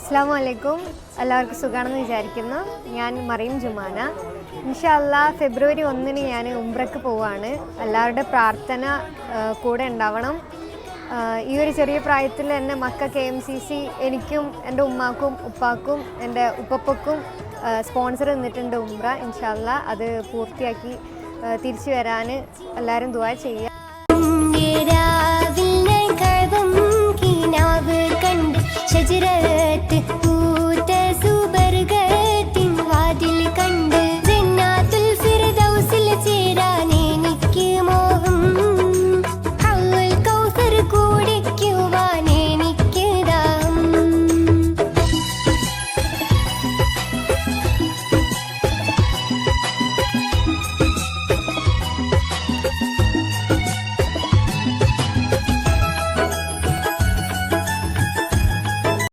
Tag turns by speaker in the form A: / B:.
A: അസ്സലാമു അലൈക്കും. എല്ലാവർക്കും സുഖമാണെന്ന് വിചാരിക്കുന്നു. ഞാൻ മറിയം ജുമാന. ഇൻഷാ അല്ലാഹ് ഫെബ്രുവരി 1 ഞാൻ ഉംറയ്ക്ക് പോവുകയാണ്. എല്ലാവരുടെ പ്രാർത്ഥന കൂടെ ഉണ്ടാവണം. ഈ ഒരു ചെറിയ പ്രായത്തിൽ തന്നെ മക്ക KMCC എനിക്കും എൻ്റെ ഉമ്മാക്കും ഉപ്പാക്കും എൻ്റെ ഉപ്പപ്പക്കും സ്പോൺസർ തന്നിട്ടുണ്ട് ഉംറ. ഇൻഷാ അല്ലാഹ് അത് പൂർത്തിയാക്കി തിരിച്ചു വരാൻ എല്ലാവരും ദുആ ചെയ്യുക.
B: ഷജറത്ത്